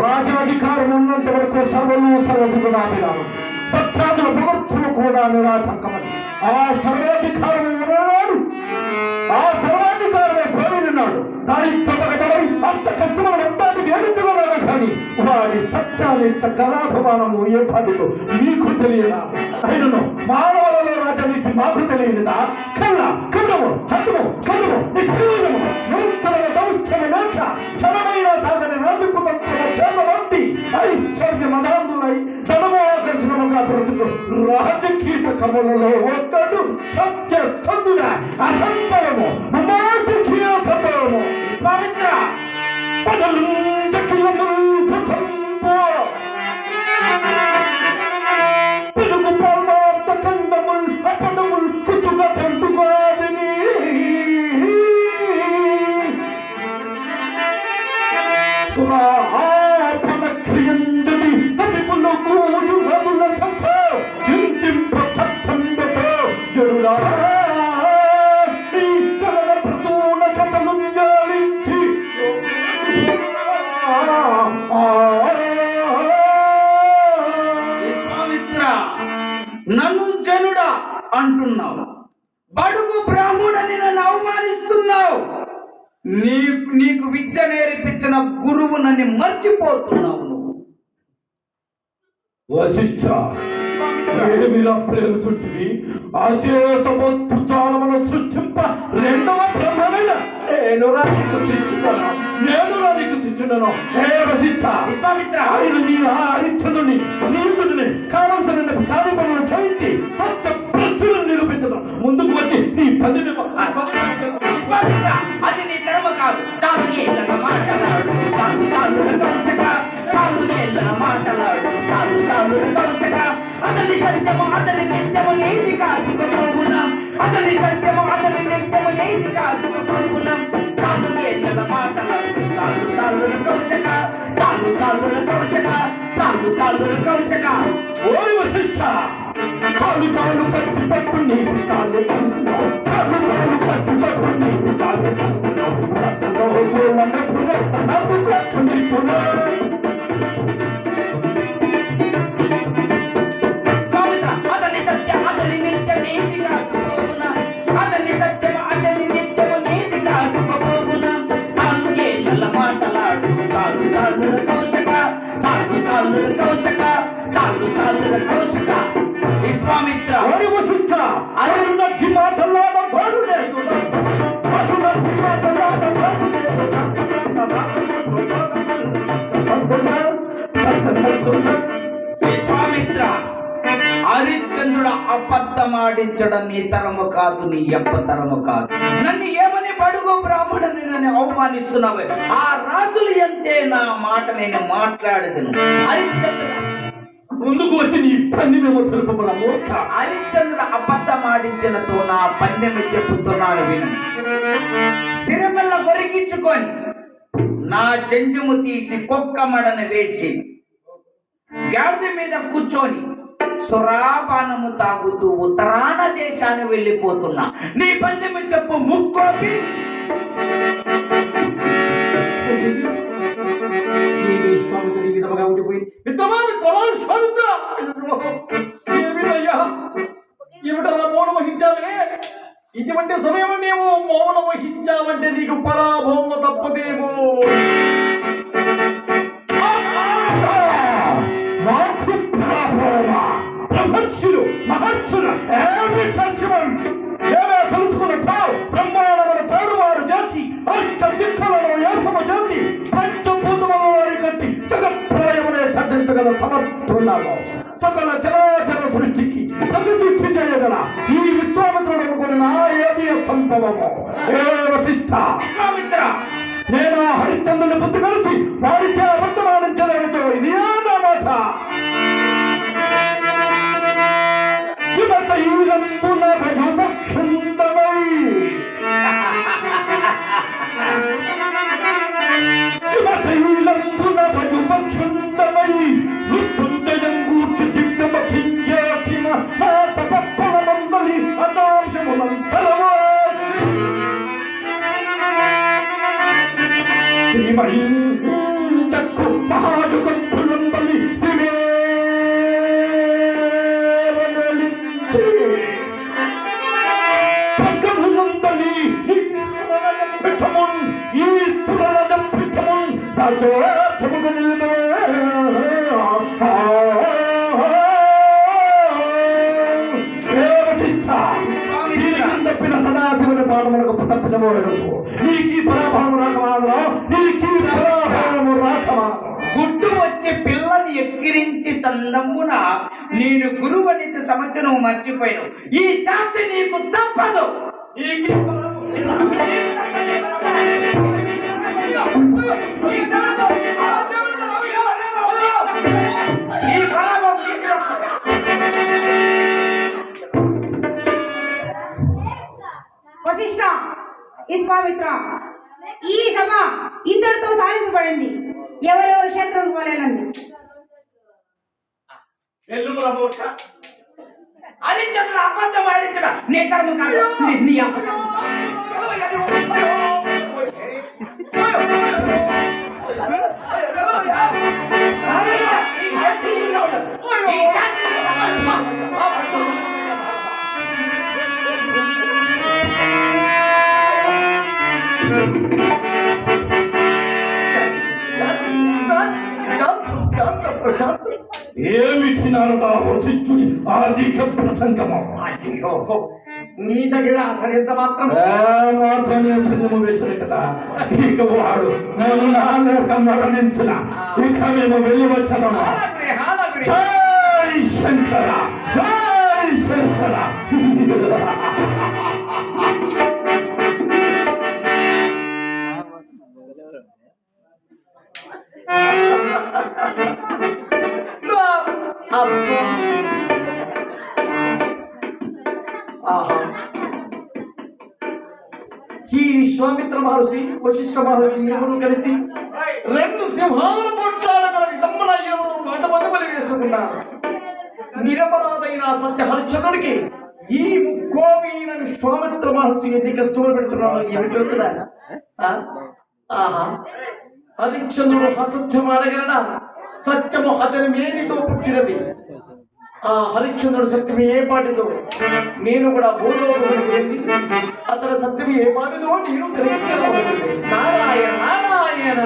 రాజాధికారం ఉన్నంత వరకు సర్వలు సర్వసుగుణాభిరామం, భక్తాదుల ప్రవర్తన కూడా నిరాటంకమని. ఆ సర్వాధికారం ఉన్నాడు, ఆ సర్వాధికారమే పోయినాడు. దానితో పగటమై అంత కష్టమైన అంతాన్ని వేడుతున్నాడు. కానీ వాడి సత్యానిష్ట కళాభిమానము ఏ పాటిలో మీకు తెలియదా? అయినను మానవులలో రాజనీతి మాకు తెలియనిదా? కళ్ళము చదువు చదువు నిశ్చయము నూతన దౌత్యము లేక చలమైన సాగని రాజకుతంత్రమ చేతబట్టి ఐశ్వర్య మదాంధులై చలము ఆకర్షణముగా బ్రతుకు రాజకీయ కమలలో ఒక్కడు సత్య సందుడ అసంభవము మాటకీయ సంభవము. విశ్వామిత్ర పదలు పెరుగు పల్లాంత ఖండముల్ అపడముల్ కుతుగా పండుగాదిని సురాపణ క్రియందని తమిములు కూడు నదుల తప్ప చింతింప తప్పంబతో జరుడా నన్ను జనుడా అంటున్నావు, బడుగు బ్రాహ్మణుని నన్ను అవమానిస్తున్నావు, నీకు విద్య నేర్పించిన గురువు నన్ను మర్చిపోతున్నావు. నువ్వు వశిష్ఠ ఏమిలా ప్రేరుతుంటివి? ఆశేషమొత్తు చాలమను సృష్టింప రెండవ బ్రహ్మమైన నేనురా నీకు శిక్షుడను. ఏ వశిష్ఠ, విశ్వామిత్ర, ఆయన నీ హరిశ్చంద్రుని నీతుడిని కావలసిన కార్యక్రమం చేయించి సత్య ప్రచులను నిరూపించడం. ముందుకు వచ్చి నీ పది విశ్వామిత్ర, అది నీ ధర్మ కాదు. చాలు ఏళ్ళ మాటలాడు, చాలు చాలు కలిసక, చాలు ఏళ్ళ మాటలాడు, చాలు చాలు కలిసక. అతని సత్యము అతని నిత్యము నీతి కాదుకున్నాం, అతని సత్యము అతని నిత్యము నీతి కాదుకున్నాం. చాలు ఏళ్ళ మాటలాడు, చాలు చాలు కలిసక, చాలు చాలు కలిసక, చాలు చాలు కలిసక. ఓరి వశిష్ఠ, చాలు చాలు కట్టు పట్టు నీకు చాలు చాలు చాలు కట్టు పట్టు నీకు చాలు అతని సత్యం అతని నిత్య నీతి కాదుకోవునా, అతని సత్యం అతని నిత్యము నీతి కాదుకోవునా. చాలు ఏళ్ళ మాటలాడు, చాలు చాలు కౌశక, చాలు చాలు కౌశక, చాలు చాలు కౌశక. విశ్వామిత్ర, ఓరి వశిష్ఠ, అరుణకి మాటలాడ బాడు లేదు, అరుణకి మాటలాడ బాడు లేదు. విశ్వామిత్ర, హరిశ్చంద్రుడు అబద్ధమాడించడం నీ తరము కాదు, నీ అప్ప తరము కాదు. నన్ను ఏమని బడుగు బ్రాహ్మణుని నన్ను అవమానిస్తున్నావు? ఆ రాజులు ఎంతే నా మాట నేను మాట్లాడదును. హరిశ్చంద్రుడు ముందుకు వచ్చి నీ పందెమేమో తెలుపమల మూర్ఖ. హరిశ్చంద్రుడు అబద్ధమాడించడంతో నా పందెము చెబుతున్నాను విను. సిరమల్ల కొరిగించుకొని నా జంజము తీసి కుక్క మడను వేసి గాడిద మీద కూర్చొని సురాపానము తాగుతూ ఉత్తరాన దేశాన్ని వెళ్ళిపోతున్నా. నీ పందెము చెప్పు ముక్కోపి. ఏమిటలా మౌనం వహించావే? ఇటువంటి సమయంలో మౌనం వహించావంటే నీకు పరాభవం తప్పదేమో. మహర్షులు ఏమి తలుచుకున్న బ్రహ్మాండమైన తారుమారు చేసి అష్ట దిక్కులను ఏకము చేసి పంచభూతముల వారి కట్టి జగత్ప్రలయమునే సర్జించగల సమర్థున్నాము. సకల చరాచర సృష్టికి ప్రతిష్ఠి చేయగల ఈ విశ్వామిత్రుడు అనుకున్న ఏది సంభవము. ఏ వశిష్ఠ, విశ్వామిత్ర, నేను హరిశ్చంద్రుని బుద్ధి కలిసి వారిచే అబద్ధమాడించలేనితో ఇది నా మాట. మహాజ సంతోషముగా నిలుపు తప్పిన సదాశివుని పాదములకు తప్పినమోడు నీకీ పరాభావము రాకమానదురా నీకీ పరాభావము రాకమానదు గుడ్డు వచ్చి పిల్లని ఎక్కిరించి తందమ్మున నేను గురువనిత సంవత్సరం మర్చిపోయాను ఈ శాంతి నీకు తప్పదు వశిష్ఠ విశ్వామిత్ర ఈ సభ ఇంతటితో సాధింపబడింది ఎవరెవరు క్షేత్రం పోలేనండి అది చదువు అబద్ధం ఆడించడా నీ కర్మ కాదు నీ అబద్ధం ఏమిటి నారద వశిష్ఠుడి ఆర్థిక ప్రసంగము నీ దగ్గర అసలు ఎంత మాత్రం మాత్రమే భృంగము వేసిన కదా ఇక వాడు నేను నాలేక మరణించిన ఇక మేము వెళ్ళి వచ్చామా జై శంకర జై శంకర ఈ విశ్వామిత్ర మహర్షి వశిష్ఠ మహర్షి ఎవరు కలిసి రెండు సింహాల పొట్లాల విధమ్మన ఎవరు మాట బలి వేసుకున్నారు నిరపరాధైన సత్య హరిశ్చంద్రుడికి ఈ ముక్కోమైన విశ్వామిత్ర మహర్షి ఎన్ని కష్టములు పెడుతున్నాడు ఏమిటి ఆహా హరిశ్చంద్రుడు అసత్యం అడగలనా సత్యము అతని మేనితో పుట్టినది ఆ హరిశ్చంద్రుడు సత్యం ఏ పాటితో నేను కూడా భూలోకములకు వెళ్ళి అతని సత్యం ఏ పాటితో నేను తెలియజేయవలసింది నారాయణ నారాయణ